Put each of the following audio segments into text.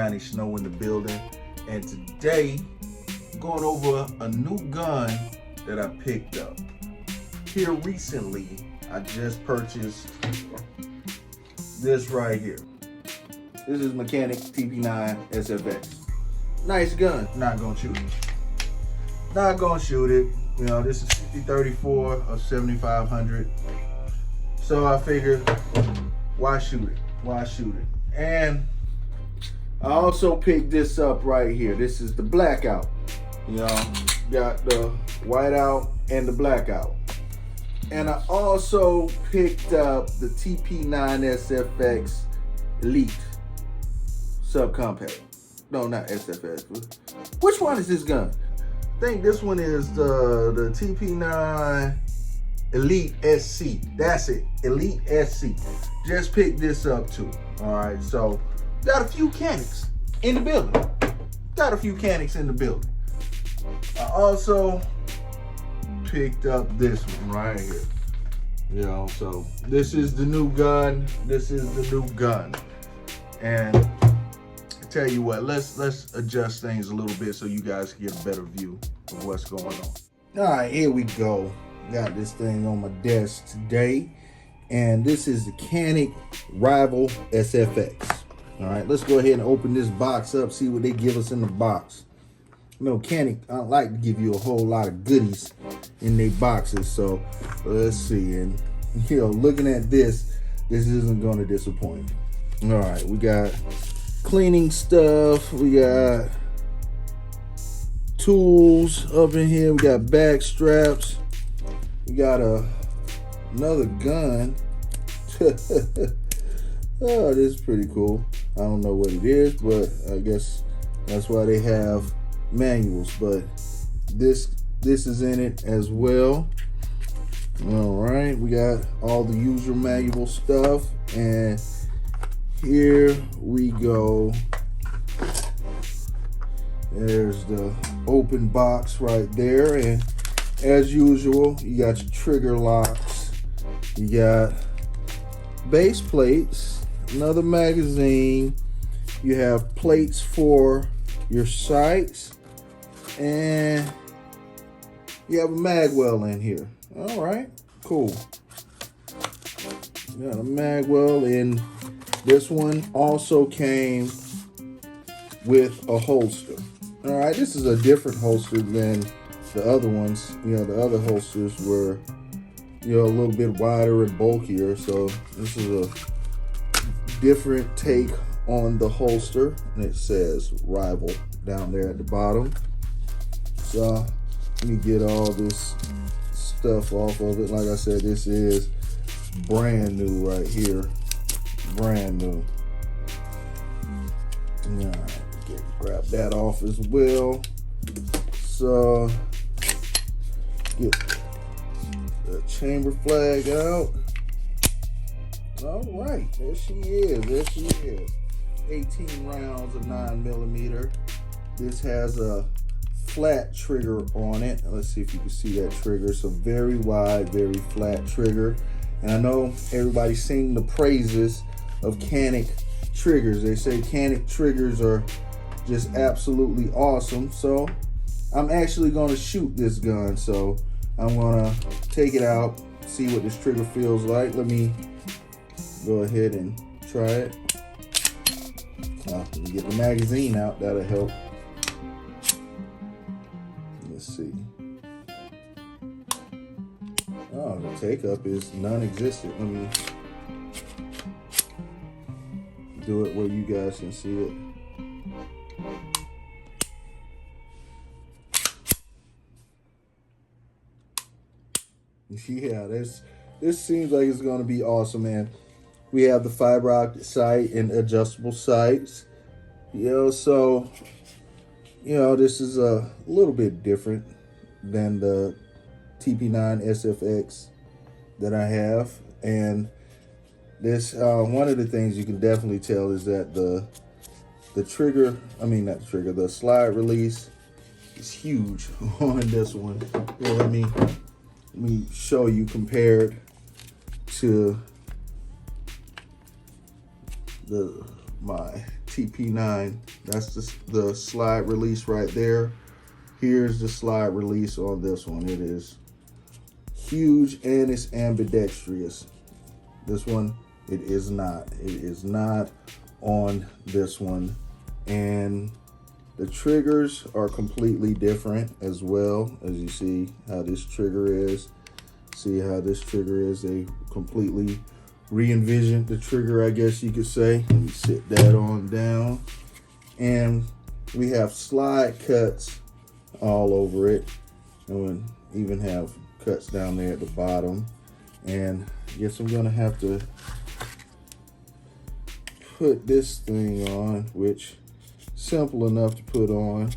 Canik Snow in the building, and today I'm going over a new gun that I picked up here recently. I just purchased this right here. This is Canik TP9 SFX. Nice gun. Not gonna shoot it. Not gonna shoot it. You know, this is 5034 of 7500. So I figured, why shoot it? Why shoot it? And I also picked this up right here. This is the Blackout. You know, got the WhiteOut and the Blackout. And I also picked up the TP9 SFX Elite subcompact. No, not SFX. Which one is this gun? I think this one is the TP9 Elite SC. That's it, Elite SC. Just picked this up too. All right, so got a few Caniks in the building. Got a few Caniks in the building. I also picked up this one right here. You know, so this is the new gun. This is the new gun. And I tell you what, let's adjust things a little bit so you guys can get a better view of what's going on. All right, here we go. Got this thing on my desk today, and this is the Canik Rival SFX. All right, let's go ahead and open this box up, see what they give us in the box. You know, Canik, I like to give you a whole lot of goodies in their boxes, so let's see. And you know, looking at this isn't going to disappoint. All right, we got cleaning stuff, we got tools up in here, we got back straps, we got another gun. Oh, this is pretty cool. I don't know what it is, but I guess that's why they have manuals. But this is in it as well. All right, we got all the user manual stuff, and here we go. There's the open box right there, and as usual, you got your trigger locks, you got base plates, another magazine, you have plates for your sights, and you have a mag well in here. All right, cool. You got a mag well, and this one also came with a holster. All right, this is a different holster than the other ones. You know, the other holsters were, you know, a little bit wider and bulkier. So this is a different take on the holster, and it says Rival down there at the bottom. So let me get all this stuff off of it. Like I said, this is brand new right here. Brand new. All right, grab that off as well. So get the chamber flag out. All right, there she is. There she is. 18 rounds of 9mm. This has a flat trigger on it. Let's see if you can see that trigger. It's a very wide, very flat trigger. And I know everybody's singing the praises of Canik triggers. They say Canik triggers are just absolutely awesome. So I'm actually going to shoot this gun. So I'm going to take it out, see what this trigger feels like. Let me go ahead and try it. Let me get the magazine out. That'll help. Let's see. Oh, the take up is non-existent. Let me do it where you guys can see it. Yeah, this seems like it's going to be awesome, man. We have the fiber optic sight and adjustable sights. You know, so, you know, this is a little bit different than the TP9 SFX that I have. And this, one of the things you can definitely tell is that the trigger, I mean, not the trigger, the slide release is huge on this one. Yeah, let me show you compared to my TP9. That's the slide release right there. Here's the slide release on this one. It is huge and it's ambidextrous. This one, it is not. It is not on this one. And the triggers are completely different as well. As you see how this trigger is. See how this trigger is. They completely re-envisioned the trigger, I guess you could say. Let me sit that on down. And we have slide cuts all over it. And we even have cuts down there at the bottom. And I guess I'm gonna have to put this thing on, which simple enough to put on.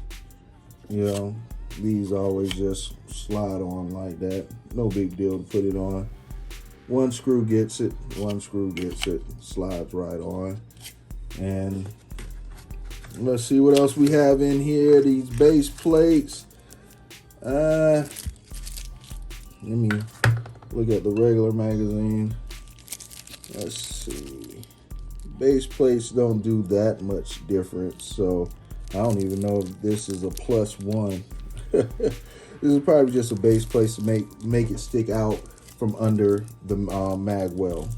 You know, these always just slide on like that. No big deal to put it on. One screw gets it, one screw gets it, slides right on. And let's see what else we have in here. These base plates. Let me look at the regular magazine. Let's see. Base plates don't do that much difference, so I don't even know if this is a +1. This is probably just a base plate to make it stick out from under the mag well.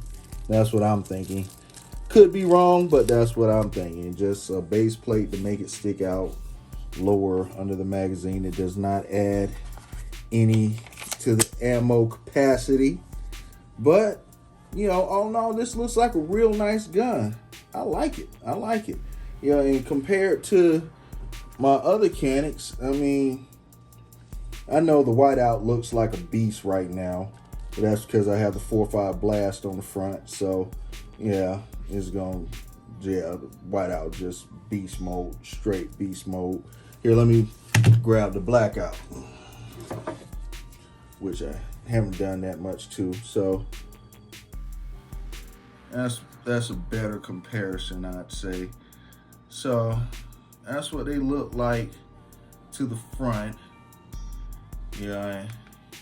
That's what I'm thinking. Could be wrong, but that's what I'm thinking. Just a base plate to make it stick out lower under the magazine. It does not add any to the ammo capacity. But, you know, all in all, this looks like a real nice gun. I like it. I like it. You know, and compared to my other Caniks, I mean, I know the WhiteOut looks like a beast right now. But that's because I have the 4.5 blast on the front. So, yeah, it's going to, yeah, the WhiteOut just beast mode, straight beast mode. Here, let me grab the Blackout, which I haven't done that much to. So, that's a better comparison, I'd say. So, that's what they look like to the front. Yeah.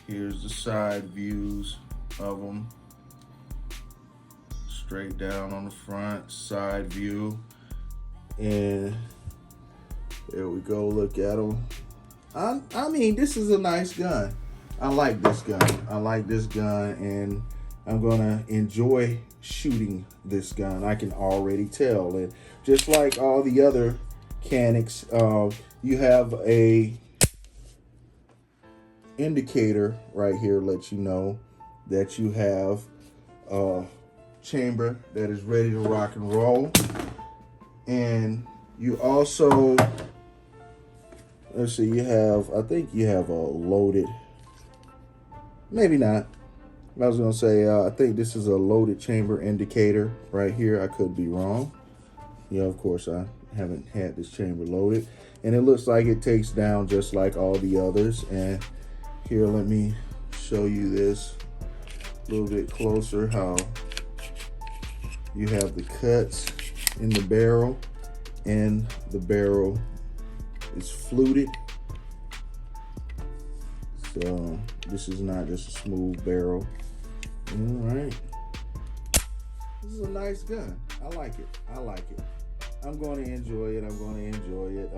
Here's the side views of them. Straight down on the front, side view. And there we go, look at them. I mean, this is a nice gun. I like this gun. I like this gun, and I'm gonna enjoy shooting this gun. I can already tell. And just like all the other Caniks, you have a indicator right here, let you know that you have a chamber that is ready to rock and roll. And you also, let's see, you have, I think you have a loaded, maybe not. I was gonna say, I think this is a loaded chamber indicator right here. I could be wrong. Yeah, of course, I haven't had this chamber loaded. And it looks like it takes down just like all the others. And here, let me show you this a little bit closer, how you have the cuts in the barrel, and the barrel is fluted. So this is not just a smooth barrel. All right. This is a nice gun. I like it. I like it. I'm going to enjoy it. I'm going to enjoy it.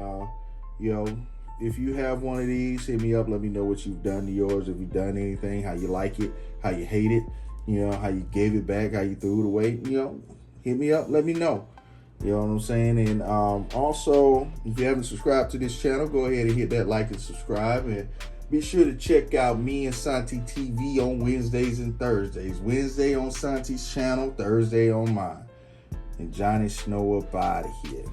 You know, if you have one of these, hit me up. Let me know what you've done to yours. If you've done anything, how you like it, how you hate it, you know, how you gave it back, how you threw it away. You know, hit me up. Let me know. You know what I'm saying? And also, if you haven't subscribed to this channel, go ahead and hit that like and subscribe. And be sure to check out me and Santi TV on Wednesdays and Thursdays. Wednesday on Santi's channel, Thursday on mine. And Johnny Snow up out of here.